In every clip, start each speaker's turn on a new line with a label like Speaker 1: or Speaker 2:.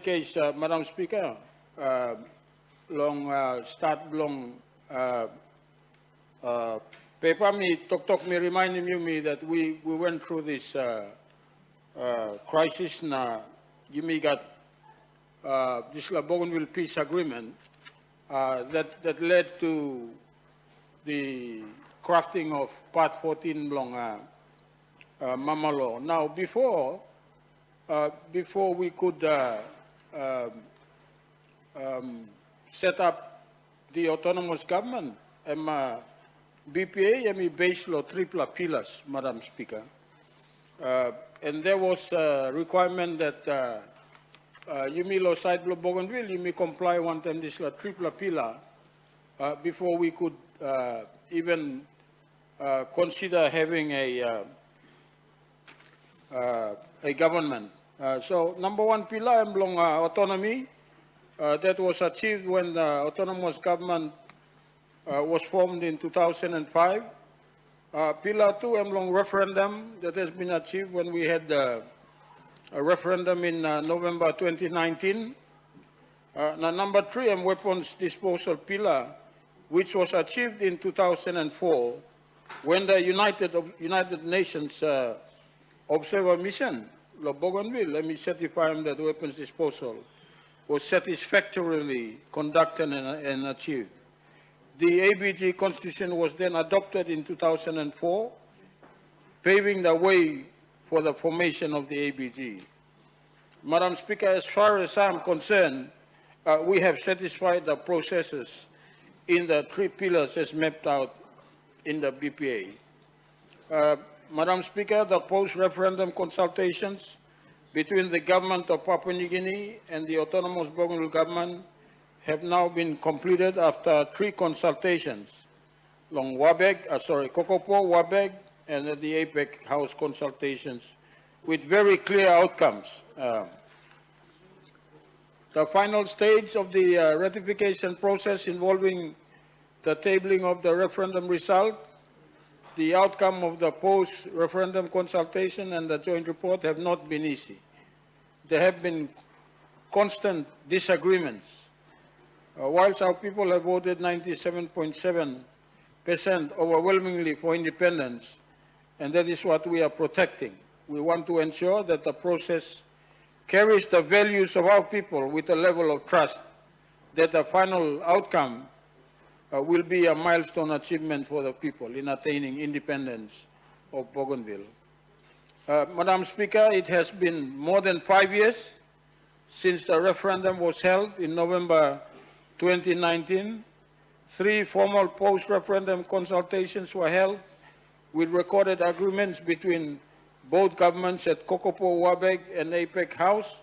Speaker 1: case, Madam Speaker, start long paper me talk me reminding me that we went through this crisis na you me got this Bougainville peace agreement that led to the crafting of Part 14 long Mama Law. Now before we could set up the autonomous government, BPA and base law triple pillars, Madam Speaker. And there was a requirement that you may law side law Bougainville, you may comply one time this triple pillar before we could even consider having a government. So number one pillar belong autonomy that was achieved when the autonomous government was formed in 2005. Pillar two belong referendum that has been achieved when we had a referendum in November 2019. Now number three weapons disposal pillar, which was achieved in 2004 when the United Nations observer mission, Bougainville, let me certify that weapons disposal was satisfactorily conducted and achieved. The ABG Constitution was then adopted in 2004, paving the way for the formation of the ABG. Madam Speaker, as far as I'm concerned, we have satisfied the processes in the three pillars as mapped out in the BPA. Madam Speaker, the post-referendum consultations between the government of Papua New Guinea and the autonomous Bougainville government have now been completed after three consultations along Kokopo, Wabeg, and at the APEC House consultations with very clear outcomes. The final stage of the ratification process involving the tabling of the referendum result, the outcome of the post-referendum consultation and the joint report have not been easy. There have been constant disagreements. Whilst our people have voted 97.7% overwhelmingly for independence, and that is what we are protecting. We want to ensure that the process carries the values of our people with a level of trust that the final outcome will be a milestone achievement for the people in attaining independence of Bougainville. Madam Speaker, it has been more than 5 years since the referendum was held in November 2019. 3 formal post-referendum consultations were held with recorded agreements between both governments at Kokopo, Wabeg, and APEC House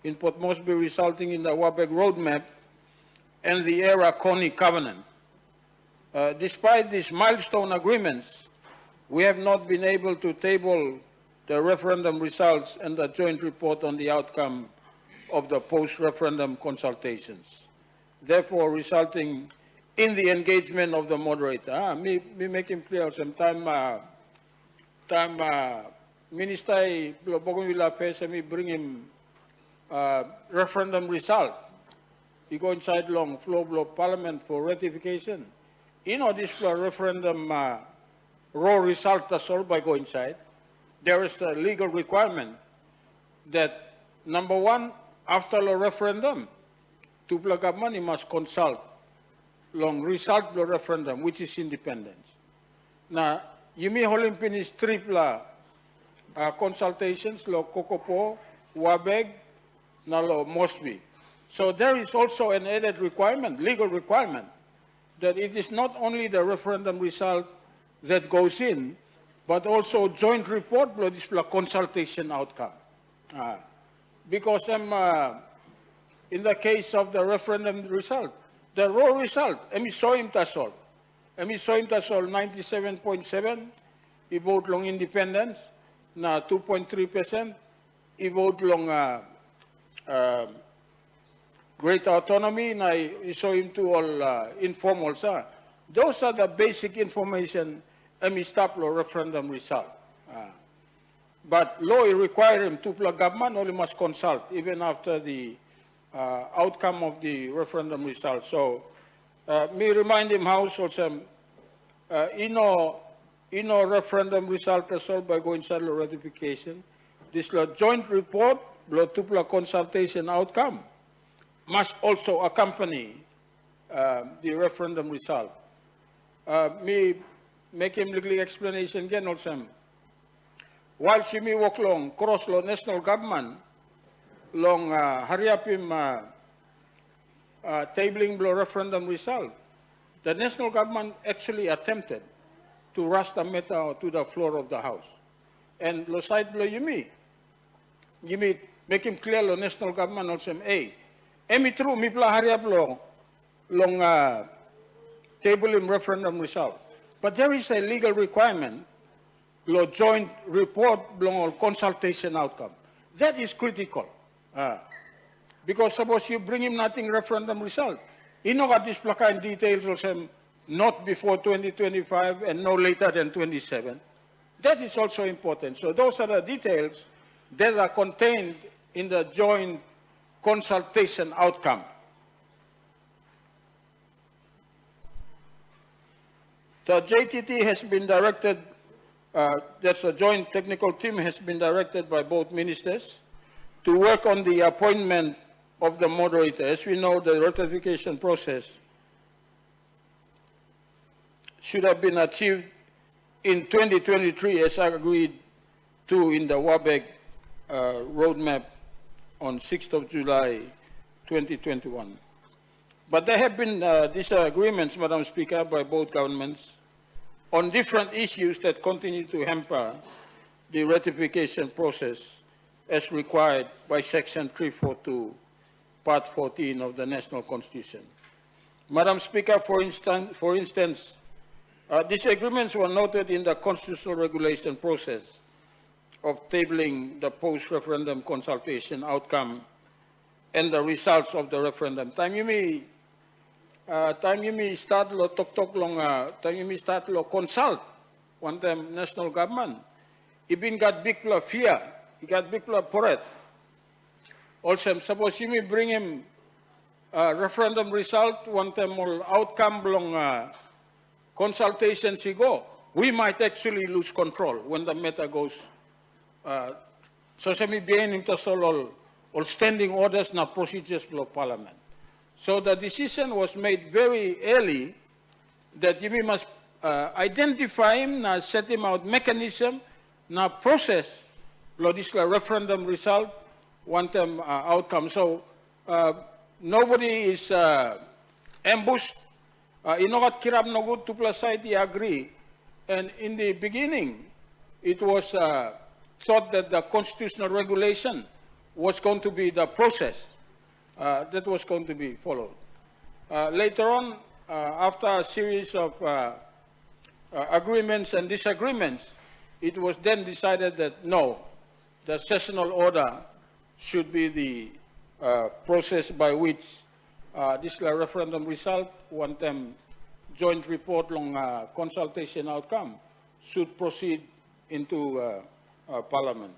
Speaker 1: in Port Moresby, resulting in the Wabeg Roadmap and the ERA Coney Covenant. Despite these milestone agreements, we have not been able to table the referendum results and the joint report on the outcome of the post-referendum consultations, therefore resulting in the engagement of the moderator. Me make him clear sometime Minister Bougainville Affairs, me bring him referendum result. He go inside long floor of Parliament for ratification. You know this referendum raw result that's all by go inside. There is a legal requirement that number one, after the referendum, to government you must consult long result of the referendum, which is independence. Now, you may hold finish triple consultations, lo Kokopo, Wabeg, na lo Moresby. So there is also an added requirement, legal requirement, that it is not only the referendum result that goes in, but also joint report lo this consultation outcome. Because in the case of the referendum result, the raw result, saw him tasol. Saw him tasol 97.7, he vote long independence, na 2.3%, he vote long greater autonomy, na he saw him to all informal. Those are the basic information stop law referendum result. But law require him to government only must consult even after the outcome of the referendum result. So, me remind him House also, ino referendum result resolved by going sa ratification. This joint report, tupla consultation outcome, must also accompany the referendum result. Me make him little explanation again also. While si mi walk long cross lo national government long hurry up him tabling below referendum result, the national government actually attempted to rush the matter to the floor of the House. And lo side below you make him clear lo national government also, emi true mi pla hurry up long table him referendum result. But there is a legal requirement, lo joint report belong consultation outcome. That is critical. Because suppose you bring him nothing referendum result, you know what this plaka in details also not before 2025 and no later than 27. That is also important. So those are the details that are contained in the joint consultation outcome. The JTT has been directed, that's a joint technical team has been directed by both ministers to work on the appointment of the moderator. As we know, the ratification process should have been achieved in 2023 as agreed to in the WABEG roadmap on 6th of July 2021. But there have been disagreements, Madam Speaker, by both governments on different issues that continue to hamper the ratification process as required by Section 342, Part 14 of the National Constitution. Madam Speaker, for instance, disagreements were noted in the constitutional regulation process of tabling the post-referendum consultation outcome and the results of the referendum. Time you may start lo tok long time you may start lo consult one time national government. Ibin got big pla fear, he got big pla poret. Also, suppose you may bring him referendum result one time all outcome belong consultation si go. We might actually lose control when the matter goes. So sa mi biyahin him to all standing orders na procedures below parliament. So the decision was made very early that you must identify him, na set him out mechanism, na process, lo this referendum result, one time outcome. So nobody is ambushed. Inokat kirap no good to plus side, he agree. And in the beginning, it was thought that the constitutional regulation was going to be the process that was going to be followed. Later on, after a series of agreements and disagreements, it was then decided that no, the sessional order should be the process by which this referendum result, one time joint report long consultation outcome, should proceed into Parliament.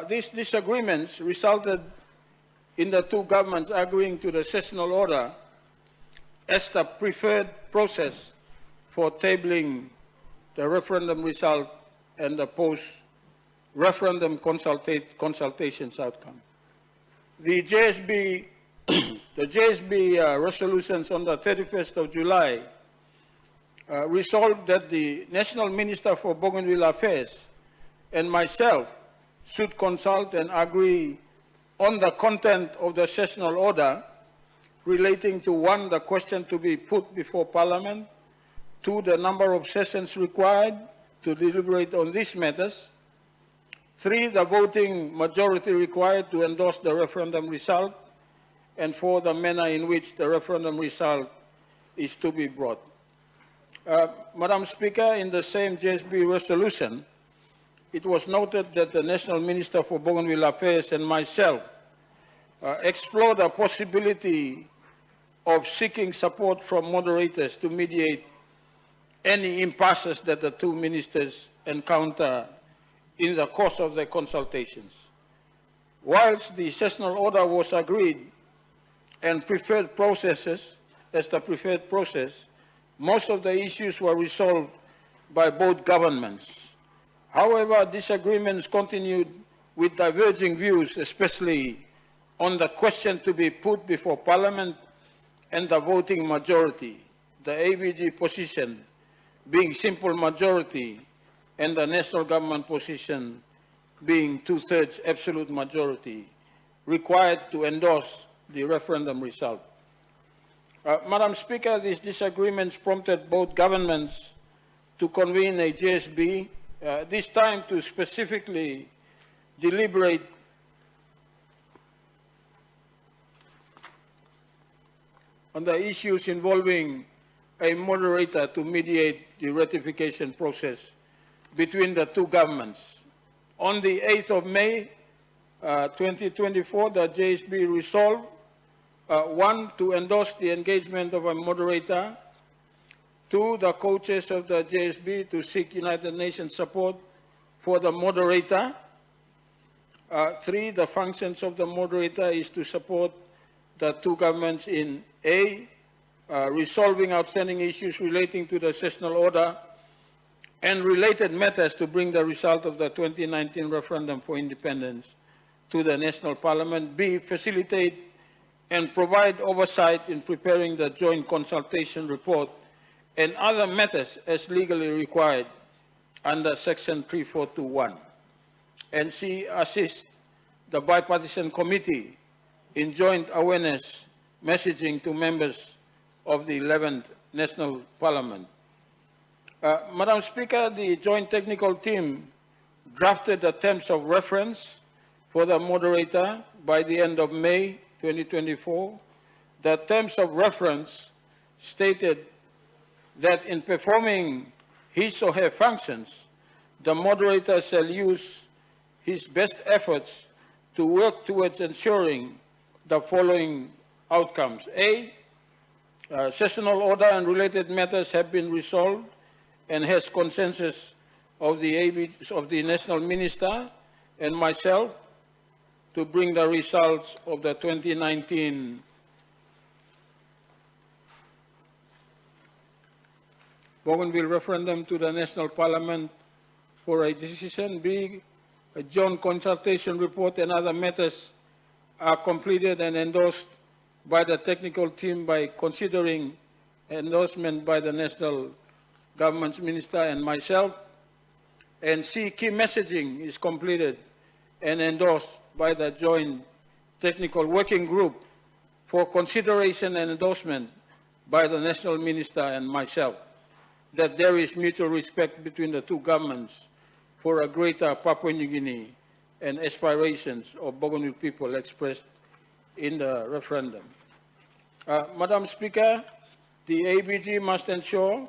Speaker 1: These disagreements resulted in the two governments agreeing to the sessional order as the preferred process for tabling the referendum result and the post-referendum consultations outcome. The JSB, resolutions on the 31st of July resolved that the National Minister for Bougainville Affairs and myself should consult and agree on the content of the sessional order relating to 1, the question to be put before Parliament, 2, the number of sessions required to deliberate on these matters, 3, the voting majority required to endorse the referendum result, and 4, the manner in which the referendum result is to be brought. Madam Speaker, in the same JSB resolution, it was noted that the National Minister for Bougainville Affairs and myself explored the possibility of seeking support from moderators to mediate any impasses that the two ministers encounter in the course of the consultations. Whilst the sessional order was agreed and preferred processes as the preferred process, most of the issues were resolved by both governments. However, disagreements continued with diverging views, especially on the question to be put before Parliament and the voting majority, the ABG position being simple majority and the national government position being two-thirds absolute majority required to endorse the referendum result. Madam Speaker, these disagreements prompted both governments to convene a JSB, this time to specifically deliberate on the issues involving a moderator to mediate the ratification process between the two governments. On the 8th of May, 2024, the JSB resolved, 1, to endorse the engagement of a moderator, 2, the co-chairs of the JSB to seek United Nations support for the moderator, 3, the functions of the moderator is to support the two governments in A, resolving outstanding issues relating to the sessional order and related matters to bring the result of the 2019 referendum for independence to the National Parliament. B, facilitate and provide oversight in preparing the joint consultation report and other matters as legally required under Section 3421. And C, assist the bipartisan committee in joint awareness messaging to members of the 11th National Parliament. Madam Speaker, the Joint Technical Team drafted the terms of reference for the moderator by the end of May 2024. The terms of reference stated that in performing his or her functions, the moderator shall use his best efforts to work towards ensuring the following outcomes. A, sessional order and related matters have been resolved and has consensus of the National Minister and myself to bring the results of the 2019 Bougainville referendum to the National Parliament for a decision. B, a joint consultation report and other matters are completed and endorsed by the technical team by considering endorsement by the National Government's Minister and myself. And C, key messaging is completed and endorsed by the Joint Technical Working Group for consideration and endorsement by the National Minister and myself, that there is mutual respect between the two governments for a greater Papua New Guinea and aspirations of Bougainville people expressed in the referendum. Madam Speaker, the ABG must ensure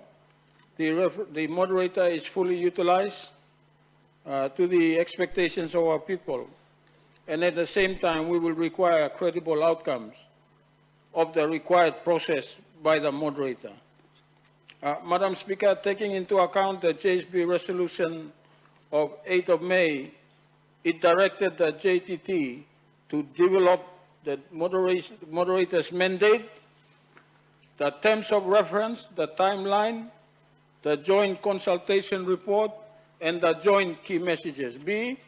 Speaker 1: the moderator is fully utilized to the expectations of our people, and at the same time we will require credible outcomes of the required process by the moderator. Madam Speaker, taking into account the JSB resolution of 8th of May, it directed the JTT to develop the moderator's mandate, the terms of reference, the timeline, the joint consultation report, and the joint key messages. B,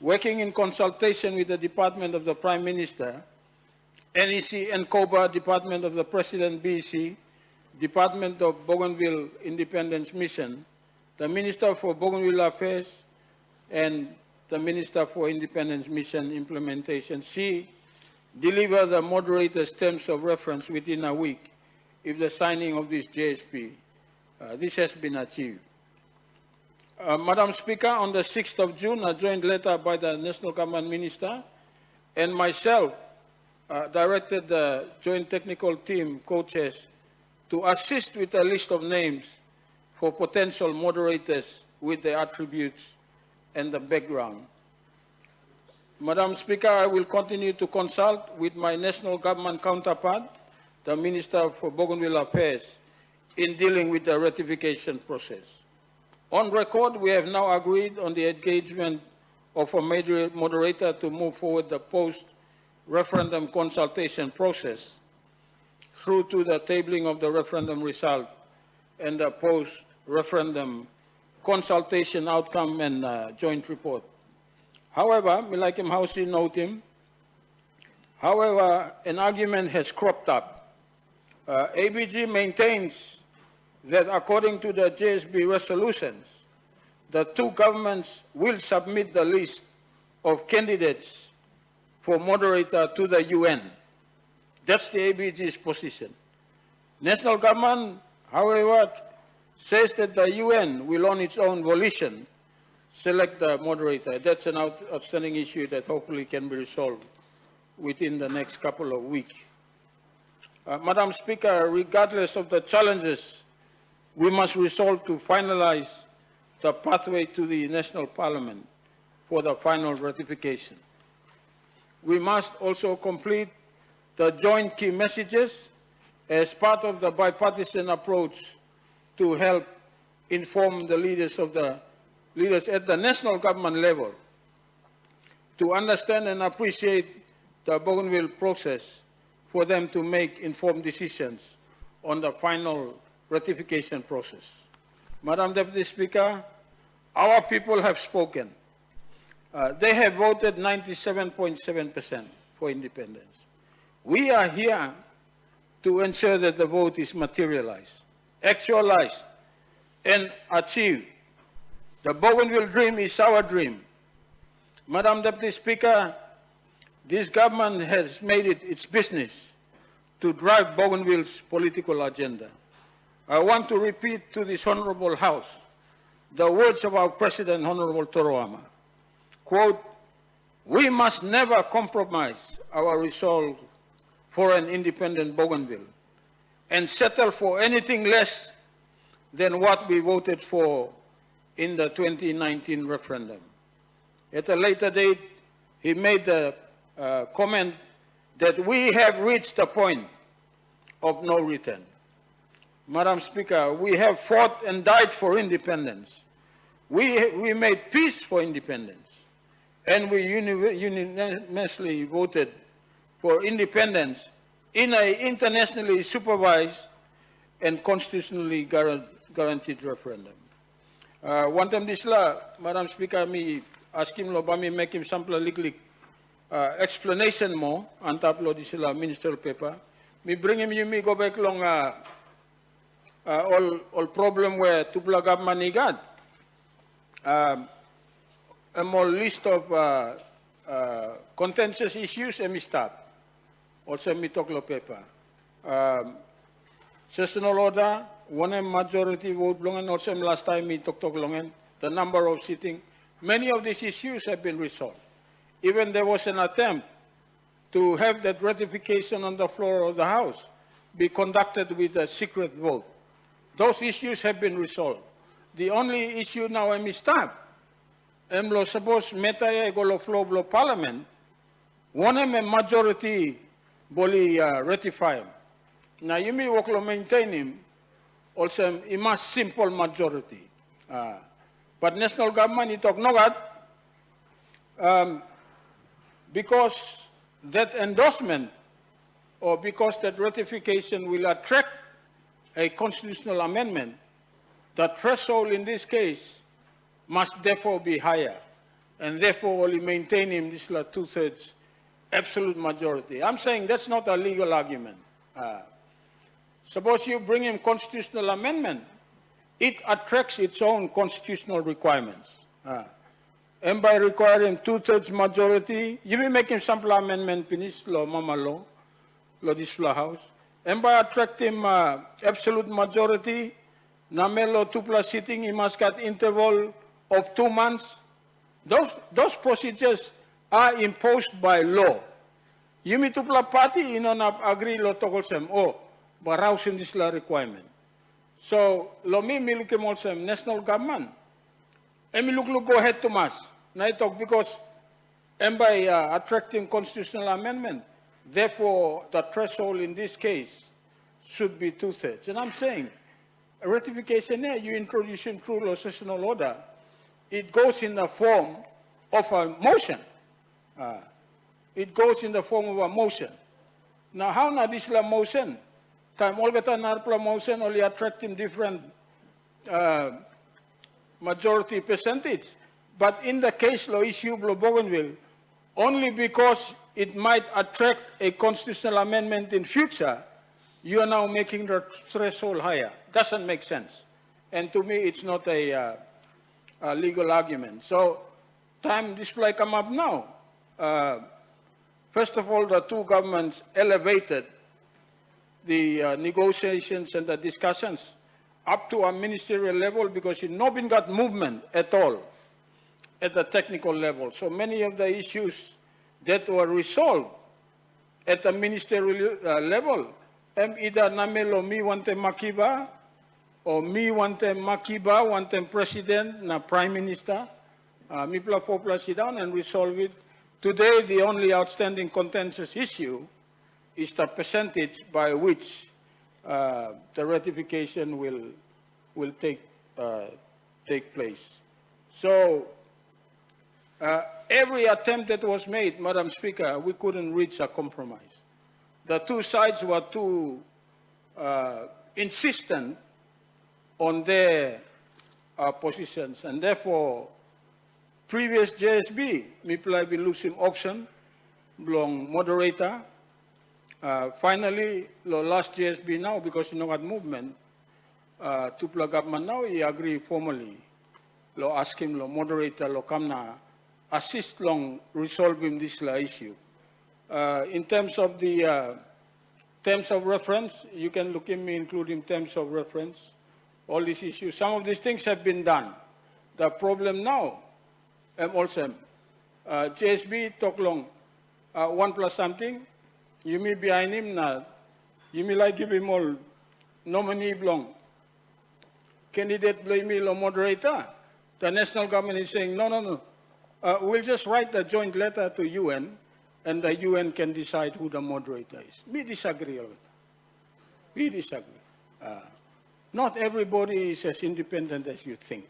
Speaker 1: working in consultation with the Department of the Prime Minister, NEC and COBA, Department of the President, BEC, Department of Bougainville Independence Mission, the Minister for Bougainville Affairs, and the Minister for Independence Mission Implementation. C, deliver the moderator's terms of reference within a week if the signing of this JSP. This has been achieved. Madam Speaker, on the 6th of June, a joint letter by the National Government Minister and myself directed the Joint Technical Team co-chairs to assist with a list of names for potential moderators with the attributes and the background. Madam Speaker, I will continue to consult with my national government counterpart, the Minister for Bougainville Affairs, in dealing with the ratification process. On record, we have now agreed on the engagement of a moderator to move forward the post-referendum consultation process through to the tabling of the referendum result and the post-referendum consultation outcome and joint report. However, Milakim Hausi note him, however, an argument has cropped up. ABG maintains that according to the JSB resolutions, the two governments will submit the list of candidates for moderator to the UN. That's the ABG's position. National government, however, says that the UN will on its own volition select the moderator. That's an outstanding issue that hopefully can be resolved within the next couple of weeks. Madam Speaker, regardless of the challenges, we must resolve to finalize the pathway to the National Parliament for the final ratification. We must also complete the joint key messages as part of the bipartisan approach to help inform the leaders at the national government level to understand and appreciate the Bougainville process for them to make informed decisions on the final ratification process. Madam Deputy Speaker, our people have spoken. They have voted 97.7% for independence. We are here to ensure that the vote is materialized, actualized, and achieved. The Bougainville dream is our dream. Madam Deputy Speaker, this government has made it its business to drive Bougainville's political agenda. I want to repeat to this Honorable House the words of our President, Honorable Toroama. Quote, "We must never compromise our resolve for an independent Bougainville and settle for anything less than what we voted for in the 2019 referendum." At a later date, he made the comment that we have reached the point of no return. Madam Speaker, we have fought and died for independence. We made peace for independence, and we unanimously voted for independence in an internationally supervised and constitutionally guaranteed referendum. One time this la, Madam Speaker, me ask him lo bami make him sample legal explanation mo antap lo this la ministerial paper. Me bring him you me go back long all problem where tupla government igad. A more list of contentious issues and me start. Also me talk lo paper. Sessional order, one majority vote longan, also last time me talk longan, the number of sitting. Many of these issues have been resolved. Even there was an attempt to have that ratification on the floor of the House be conducted with a secret vote. Those issues have been resolved. The only issue now is start. Lo suppose metaya go flow blo parliament, one majority boli ratify him. Now you may work lo maintain him, also a much simple majority. But national government it talk no because that endorsement or because that ratification will attract a constitutional amendment, the threshold in this case must therefore be higher, and therefore only maintain him this 2/3 absolute majority. I'm saying that's not a legal argument. Suppose you bring him constitutional amendment, it attracts its own constitutional requirements. And by requiring 2/3 majority, you will make him sample amendment finish law, mama law this house. And by attracting absolute majority, namelo 2+ sitting, he must get interval of 2 months. Those procedures are imposed by law. You meet 2 party, agree lo tokol sem, but house in this law requirement. So, lo mi milukim also national government. And me look go ahead to mass. Now I talk because and by attracting constitutional amendment, therefore the threshold in this case should be 2/3. And I'm saying ratification here, you introduce in through law sessional order, it goes in the form of a motion. It goes in the form of a motion. Now, how na this la motion? Time all gata narpla motion only attracting different majority percentage. But in the case law issue of Bougainville, only because it might attract a constitutional amendment in future, you are now making the threshold higher. Doesn't make sense. And to me, it's not a legal argument. So, time display come up now. First of all, the two governments elevated the negotiations and the discussions up to a ministerial level because no been got movement at all at the technical level. So many of the issues that were resolved at the ministerial level, either namelo mi wante makiba, or mi wante makiba, wante president, na prime minister, mi pla sit down and resolve it. Today, the only outstanding contentious issue is the percentage by which the ratification will take place. So, every attempt that was made, Madam Speaker, we couldn't reach a compromise. The two sides were too insistent on their positions, and therefore, previous JSB, Miplay be losing option, belong moderator. Finally, the last JSB now, because you know what movement, to plug up man now, he agree formally. Lo ask him, lo moderator, lo come na assist long resolving this issue. In terms of the terms of reference, you can look at me including terms of reference, all these issues. Some of these things have been done. The problem now, also, JSB talk long, 1 plus something, you may behind him na, you may like give him all nominee belong. Candidate blame me or moderator. The national government is saying, no. We'll just write the joint letter to UN, and the UN can decide who the moderator is. We disagree with that. We disagree. Not everybody is as independent as you think.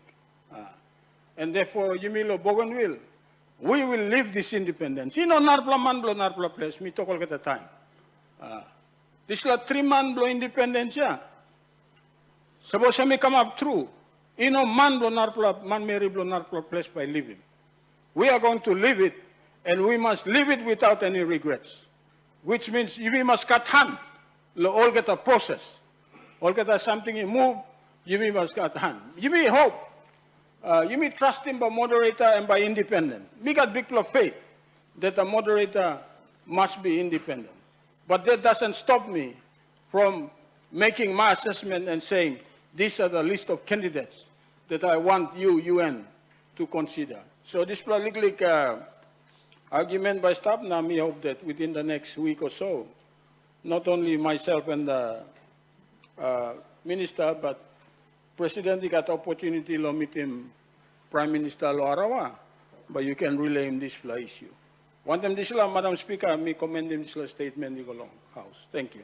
Speaker 1: And therefore, Yumilo Bougainville, we will leave this independence. You know, narpla man blo narpla place, me talk all at the time. This is 3 man blo independence, yeah. Suppose me come up true. You know, man blo narpla, man meri blo narpla place by living. We are going to leave it, and we must leave it without any regrets. Which means we must cut hand. All get a process. All get something you move, you must cut hand. You may hope. You may trust him by moderator and by independent. We got big of faith that the moderator must be independent. But that doesn't stop me from making my assessment and saying, these are the list of candidates that I want you, UN, to consider. So this political argument by staff, now me hope that within the next week or so, not only myself and the minister, but President got opportunity to meet him, Prime Minister lo arawa, but you can relay him this issue. Want them this Madam Speaker, me commend him this statement in the House. Thank you.